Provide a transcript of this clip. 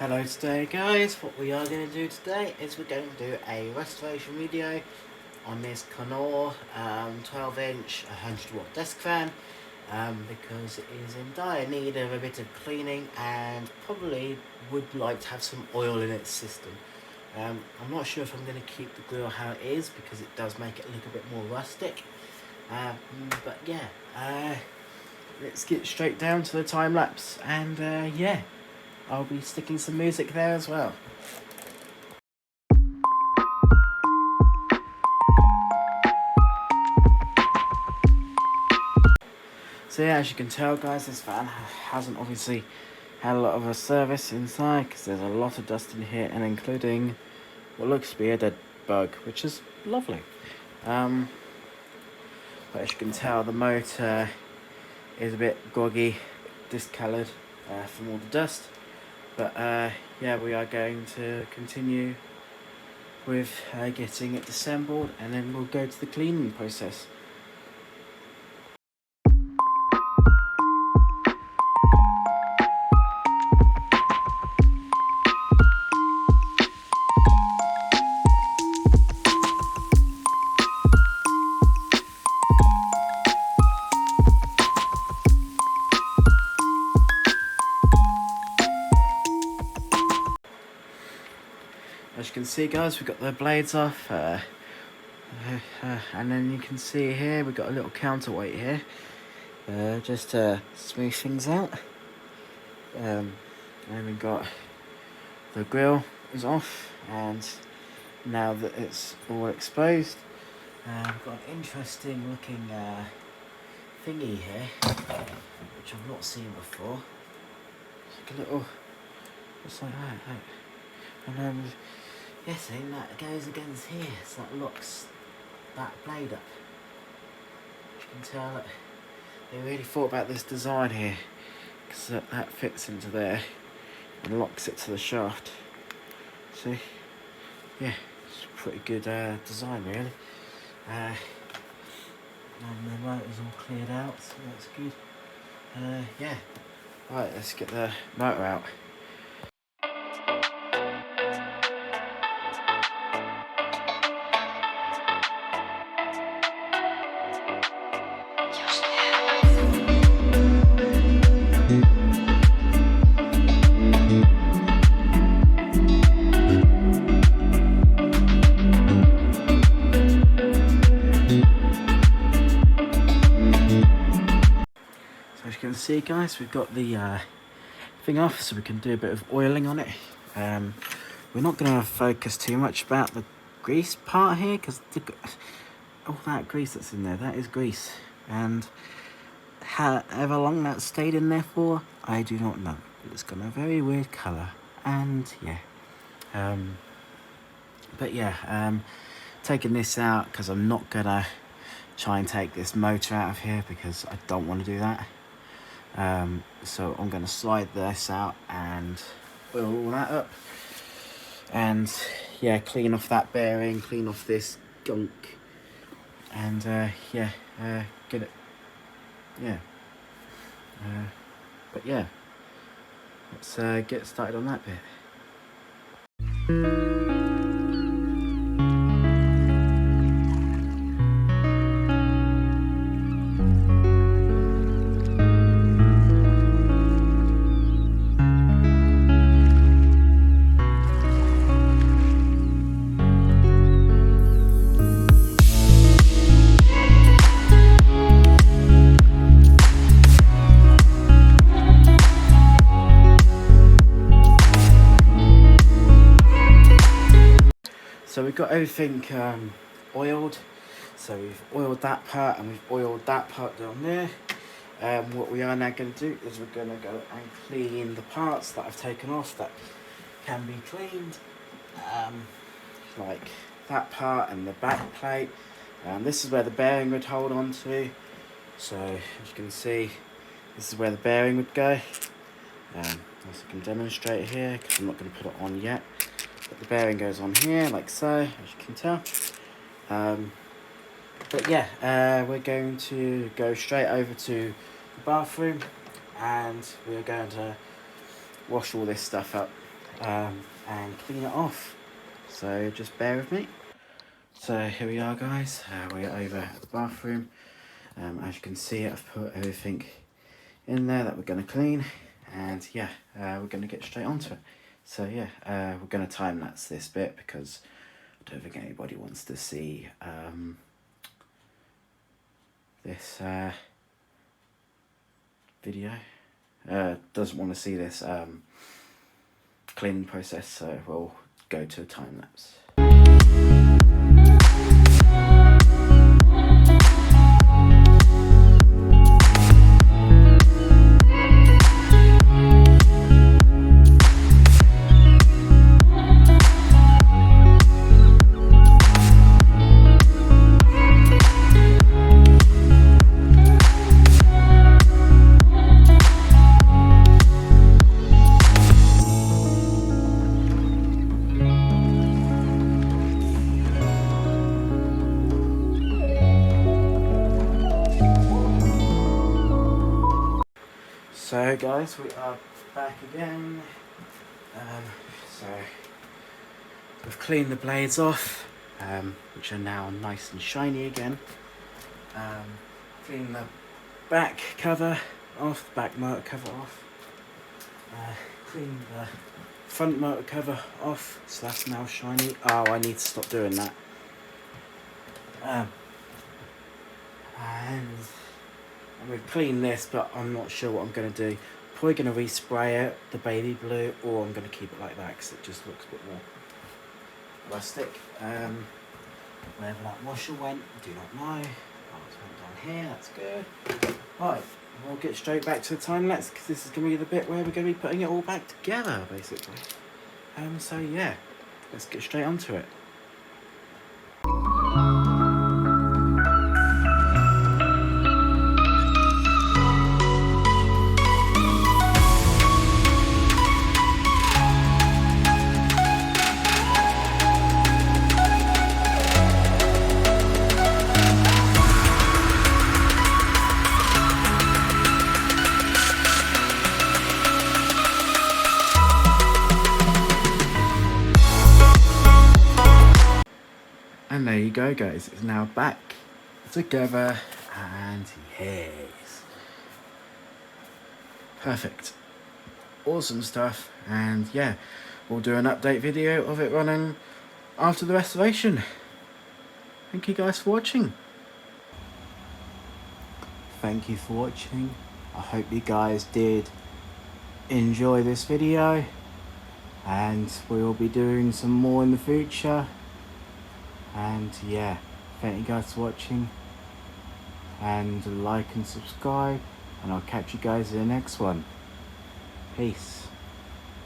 Hello today guys, what we are going to do today is we're going to do a restoration video on this Calor 12 inch 100 watt desk fan because it is in dire need of a bit of cleaning and probably would like to have some oil in its system. I'm not sure if I'm going to keep the grill how it is because it does make it look a bit more rustic, but yeah, let's get straight down to the time lapse and yeah. I'll be sticking some music there as well. So yeah, as you can tell guys, this fan hasn't obviously had a lot of a service inside because there's a lot of dust in here, and including what looks to be a dead bug, which is lovely. But as you can tell, the motor is a bit groggy, discoloured from all the dust. But yeah, we are going to continue with getting it disassembled, and then we'll go to the cleaning process. As you can see guys, we've got the blades off, and then you can see here we've got a little counterweight here, just to smooth things out. And we've got the grill is off, and now that it's all exposed, we've got an interesting looking thingy here, which I've not seen before. It's like a little, just like that, and then yeah, see, that goes against here, so that locks that blade up. You can tell that they really thought about this design here, because that fits into there and locks it to the shaft. See? Yeah, it's a pretty good design really. And the motor's all cleared out, so that's good. Yeah. Right, let's get the motor out. As you can see guys, we've got the thing off so we can do a bit of oiling on it. We're not going to focus too much about the grease part here because all that grease that's in there, that is grease, and however long that stayed in there for, I do not know. It's got a very weird colour, and yeah, but yeah, taking this out because I'm not gonna try and take this motor out of here because I don't want to do that. So I'm going to slide this out and oil all that up, and yeah, clean off that bearing, clean off this gunk, and yeah, get it, yeah, but yeah, let's get started on that bit. So we've got everything oiled, so we've oiled that part and we've oiled that part down there. What we are now going to do is we're going to go and clean the parts that I've taken off that can be cleaned, like that part and the back plate. This is where the bearing would hold on to, so as you can see, this is where the bearing would go. As I can demonstrate here, because I'm not going to put it on yet. But the bearing goes on here, like so, as you can tell. But yeah, we're going to go straight over to the bathroom, and we're going to wash all this stuff up. and clean it off. So just bear with me. So here we are, guys. We're over at the bathroom. As you can see, I've put everything in there that we're going to clean, and yeah, we're going to get straight onto it. So yeah, we're going to time lapse this bit because I don't think anybody wants to see this video. Doesn't want to see this cleaning process, so we'll go to a time lapse. So guys, we are back again. So we've cleaned the blades off, which are now nice and shiny again. Cleaned the back cover off, the back motor cover off. Cleaned the front motor cover off, so that's now shiny. Oh, I need to stop doing that. And I'm going to clean this, but I'm not sure what I'm going to do. Probably going to respray it, the baby blue, or I'm going to keep it like that because it just looks a bit more rustic. Wherever that washer went, I do not know. Oh, it's went down here, that's good. Right, we'll get straight back to the time lapse because this is going to be the bit where we're going to be putting it all back together, basically. So yeah, let's get straight onto it. And there you go, guys, it's now back together, and yes, perfect, awesome stuff. And yeah, we'll do an update video of it running after the restoration. Thank you guys for watching. Thank you for watching. I hope you guys did enjoy this video, and we will be doing some more in the future. And yeah, thank you guys for watching, and like and subscribe, and I'll catch you guys in the next one. Peace.